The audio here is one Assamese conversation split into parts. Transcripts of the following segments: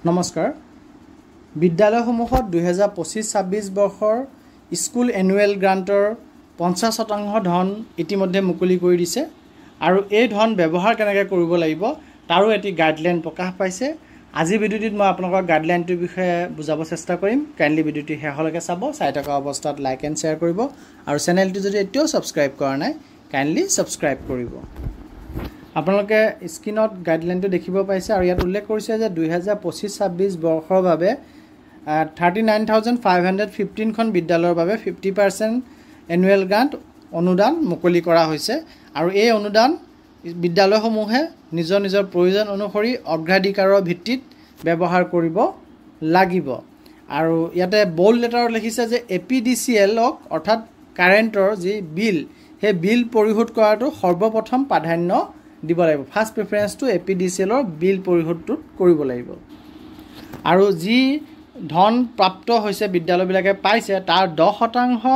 নমস্কাৰ বিদ্যালয়সমূহত 2025-26 বৰ্ষৰ স্কুল এনুৱেল গ্ৰান্টৰ 50% ধন ইতিমধ্যে মুকলি কৰি দিছে আৰু এই ধন ব্যৱহাৰ কেনেকৈ কৰিব লাগিব তাৰো এটি গাইডলাইন প্ৰকাশ পাইছে। আজি ভিডিঅ'টিত মই আপোনালোকক গাইডলাইনটোৰ বিষয়ে বুজাব চেষ্টা কৰিম। কাইণ্ডলি ভিডিঅ'টি শেষলৈকে চাব, চাই থকা অৱস্থাত লাইক এণ্ড শ্বেয়াৰ কৰিব আৰু চেনেলটো যদি এতিয়াও ছাবস্ক্ৰাইব কৰা নাই কাইণ্ডলি ছাবস্ক্ৰাইব কৰিব। আপোনালোকে স্ক্ৰীনত গাইডলাইনটো দেখিব পাইছে আৰু ইয়াত উল্লেখ কৰিছে যে 2025-26 বৰ্ষৰ বাবে 39,515খন বিদ্যালয়ৰ বাবে 50% এনুৱেল গ্ৰান্ট অনুদান মুকলি কৰা হৈছে আৰু এই অনুদান বিদ্যালয়সমূহে নিজৰ নিজৰ প্ৰয়োজন অনুসৰি অগ্ৰাধিকাৰৰ ভিত্তিত ব্যৱহাৰ কৰিব লাগিব। আৰু ইয়াতে বোল্ড লেটাৰত লিখিছে যে APDCLক অৰ্থাৎ কাৰেণ্টৰ যি বিল সেই বিল পৰিশোধ কৰাটো সৰ্বপ্ৰথম প্ৰাধান্য দিব লাগিব। ফাৰ্ষ্ট প্ৰিফাৰেন্সটো APDCLৰ বিল পৰিশোধটোত কৰিব লাগিব আৰু যি ধন প্ৰাপ্ত হৈছে বিদ্যালয়বিলাকে পাইছে তাৰ 10%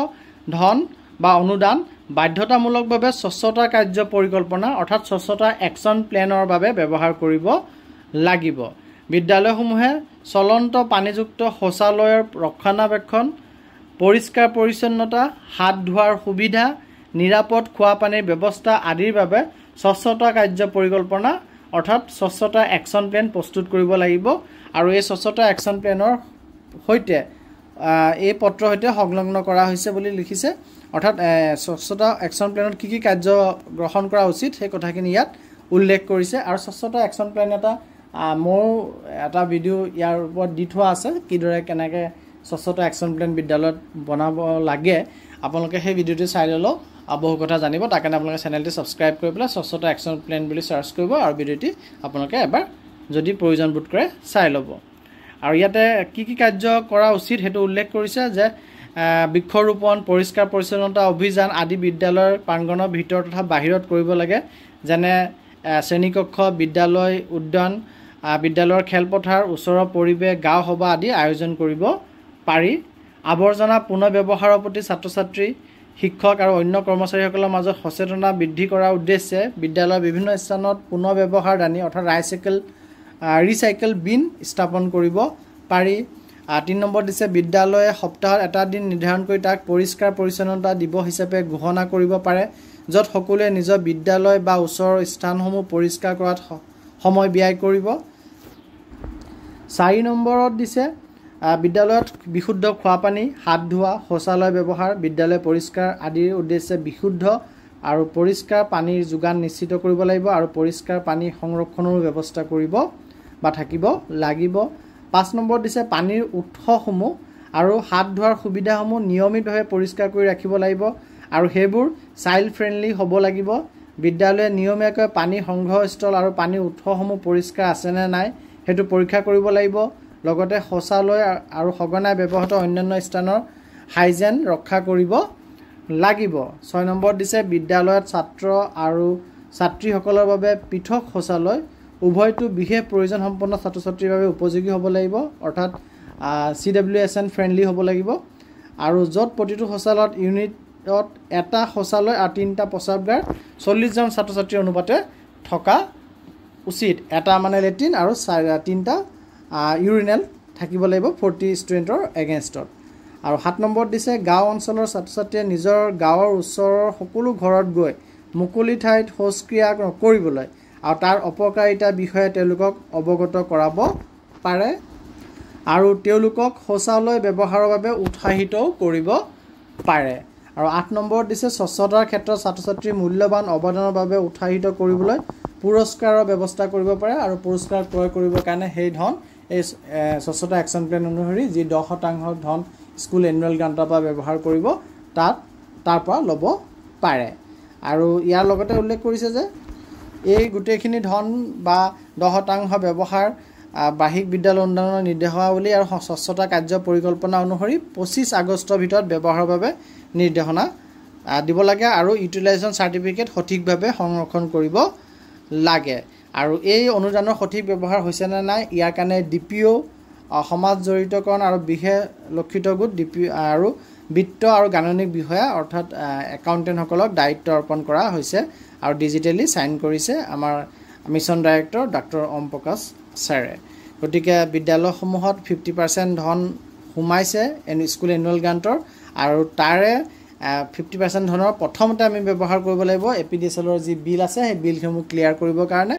ধন বা অনুদান বাধ্যতামূলকভাৱে স্বচ্ছতা কাৰ্য পৰিকল্পনা অৰ্থাৎ স্বচ্ছতা একশ্যন প্লেনৰ বাবে ব্যৱহাৰ কৰিব লাগিব। বিদ্যালয়সমূহে চলন্ত পানীযুক্ত শৌচালয়ৰ ৰক্ষণাবেক্ষণ, পৰিষ্কাৰ পৰিচ্ছন্নতা, হাত ধোৱাৰ সুবিধা, নিৰাপদ খোৱা পানীৰ ব্যৱস্থা আদিৰ বাবে স্বচ্ছতা কাৰ্য পৰিকল্পনা অৰ্থাৎ স্বচ্ছতা একশ্যন প্লেন প্ৰস্তুত কৰিব লাগিব আৰু এই স্বচ্ছতা একশ্যন প্লেনৰ সৈতে এই পত্ৰৰ সৈতে সংলগ্ন কৰা হৈছে বুলি লিখিছে। অৰ্থাৎ স্বচ্ছতা একশ্যন প্লেনত কি কি কাৰ্য গ্ৰহণ কৰা উচিত সেই কথাখিনি ইয়াত উল্লেখ কৰিছে আৰু স্বচ্ছতা একশ্যন প্লেন মোৰ এটা ভিডিঅ' ইয়াৰ ওপৰত দি থোৱা আছে, কিদৰে কেনেকৈ স্বচ্ছতা একশ্যন প্লেন বিদ্যালয়ত বনাব লাগে। আপোনালোকে সেই ভিডিঅ'টো চাই ল'লেও বহু কথা জানিব। তাৰ কাৰণে আপোনালোকে চেনেলটো ছাবস্ক্ৰাইব কৰি পেলাই স্বচ্ছতা একশ্যন প্লেন বুলি চাৰ্চ কৰিব আৰু ভিডিঅ'টি আপোনালোকে এবাৰ যদি প্ৰয়োজন বোধ কৰে চাই ল'ব। আৰু ইয়াতে কি কি কাৰ্য কৰা উচিত সেইটো উল্লেখ কৰিছে যে বৃক্ষৰোপণ, পৰিষ্কাৰ পৰিচ্ছন্নতা অভিযান আদি বিদ্যালয়ৰ প্ৰাংগণৰ ভিতৰত তথা বাহিৰত কৰিব লাগে, যেনে শ্ৰেণীকক্ষ, বিদ্যালয় উদ্যান, বিদ্যালয়ৰ খেলপথাৰ, ওচৰৰ পৰিৱেশ, গাঁও সভা আদি আয়োজন কৰিব পাৰি। আৱৰ্জনা পুনৰ ব্যৱহাৰৰ প্ৰতি ছাত্ৰ ছাত্ৰী, শিক্ষক আৰু অন্য কৰ্মচাৰীসকলৰ মাজত সচেতনতা বৃদ্ধি কৰাৰ উদ্দেশ্যে বিদ্যালয়ৰ বিভিন্ন স্থানত পুনৰ ব্যৱহাৰ দানি অৰ্থাৎ ৰিচাইকেল বিন স্থাপন কৰিব পাৰি। 3 নম্বৰ দিছে বিদ্যালয়ে সপ্তাহত এটা দিন নিৰ্ধাৰণ কৰি তাক পৰিষ্কাৰ পৰিচ্ছন্নতা দিৱস হিচাপে ঘোষণা কৰিব পাৰে, য'ত সকলোৱে নিজৰ বিদ্যালয় বা ওচৰৰ স্থানসমূহ পৰিষ্কাৰ কৰাত সময় ব্যয় কৰিব। 4 নম্বৰত দিছে বিদ্যালয়ত বিশুদ্ধ খোৱা পানী, হাত ধোৱা, শৌচালয় ব্যৱহাৰ, বিদ্যালয় পৰিষ্কাৰ আদিৰ উদ্দেশ্যে বিশুদ্ধ আৰু পৰিষ্কাৰ পানীৰ যোগান নিশ্চিত কৰিব লাগিব আৰু পৰিষ্কাৰ পানী সংৰক্ষণৰো ব্যৱস্থা কৰিব বা থাকিব লাগিব। 5 নম্বৰত দিছে পানীৰ উৎসসমূহ আৰু হাত ধোৱাৰ সুবিধাসমূহ নিয়মিতভাৱে পৰিষ্কাৰ কৰি ৰাখিব লাগিব আৰু সেইবোৰ চাইল্ড ফ্ৰেণ্ডলি হ'ব লাগিব। বিদ্যালয়ে নিয়মীয়াকৈ পানী সংগ্ৰহস্থল আৰু পানীৰ উৎসসমূহ পৰিষ্কাৰ আছেনে নাই সেইটো পৰীক্ষা কৰিব লাগিব। লগতে শৌচালয় আৰু সঘনাই ব্যৱহৃত অন্যান্য স্থানৰ হাইজেন ৰক্ষা কৰিব লাগিব। 6 নম্বৰত দিছে বিদ্যালয়ত ছাত্ৰ আৰু ছাত্ৰীসকলৰ বাবে পৃথক শৌচালয়, উভয়টো বিশেষ প্ৰয়োজন সম্পন্ন ছাত্ৰ ছাত্ৰীৰ বাবে উপযোগী হ'ব লাগিব অৰ্থাৎ CWSN ফ্ৰেণ্ডলি হ'ব লাগিব আৰু য'ত প্ৰতিটো শৌচালয়ত ইউনিটত এটা শৌচালয় আৰু 3টা প্ৰস্ৰাৱগাৰ 40জন ছাত্ৰ ছাত্ৰীৰ অনুপাতে থকা উচিত। এটা মানে লেট্ৰিন আৰু 3টা ইউৰিনেল থাকিব লাগিব 40 ষ্টুডেণ্টৰ এগেইনষ্টত। আৰু 7 নম্বৰত দিছে গাঁও অঞ্চলৰ ছাত্ৰ ছাত্ৰীয়ে নিজৰ গাঁৱৰ ওচৰৰ সকলো ঘৰত গৈ মুকলি ঠাইত শৌচক্ৰিয়া নকৰিবলৈ আৰু তাৰ অপকাৰিতাৰ বিষয়ে তেওঁলোকক অৱগত কৰাব পাৰে আৰু তেওঁলোকক শৌচালয় ব্যৱহাৰৰ বাবে উৎসাহিতও কৰিব পাৰে। আৰু 8 নম্বৰত দিছে স্বচ্ছতাৰ ক্ষেত্ৰত ছাত্ৰ ছাত্ৰীৰ মূল্যৱান অৱদানৰ বাবে উৎসাহিত কৰিবলৈ পুৰস্কাৰৰ ব্যৱস্থা কৰিব পাৰে আৰু পুৰস্কাৰ ক্ৰয় কৰিবৰ কাৰণে সেই ধন এই স্বচ্ছতা একশ্যন প্লেন অনুসৰি যি 10% ধন স্কুল এনুৱেল গ্ৰান্টৰ পৰা ব্যৱহাৰ কৰিব তাৰ পৰা ল'ব পাৰে। আৰু ইয়াৰ লগতে উল্লেখ কৰিছে যে এই গোটেইখিনি ধন বা 10% ব্যৱহাৰ বাৰ্ষিক বিদ্যালয় উন্নয়নৰ নিৰ্দেশাৱলী আৰু স্বচ্ছতা কাৰ্য পৰিকল্পনা অনুসৰি 25 আগষ্টৰ ভিতৰত ব্যৱহাৰৰ বাবে নিৰ্দেশনা দিব লাগে আৰু ইউটিলাইজেশ্যন চাৰ্টিফিকেট সঠিকভাৱে সংৰক্ষণ কৰিব লাগে। আৰু এই অনুদানৰ সঠিক ব্যৱহাৰ হৈছে নে নাই ইয়াৰ কাৰণে DPO, সমাজ জড়িতকৰণ আৰু বিশেষ লক্ষিত গোট আৰু বিত্ত আৰু গাণনিক বিষয়া অৰ্থাৎ একাউণ্টেণ্টসকলক দায়িত্ব অৰ্পণ কৰা হৈছে আৰু ডিজিটেলি চাইন কৰিছে আমাৰ মিছন ডাইৰেক্টৰ ডক্টৰ ওম প্ৰকাশ ছাৰে। গতিকে বিদ্যালয়সমূহত 50% ধন সোমাইছে স্কুল এনুৱেল গ্ৰাণ্টৰ আৰু তাৰে 50% ধনৰ প্ৰথমতে আমি ব্যৱহাৰ কৰিব লাগিব APDCLৰ যি বিল আছে সেই বিলসমূহ ক্লিয়াৰ কৰিবৰ কাৰণে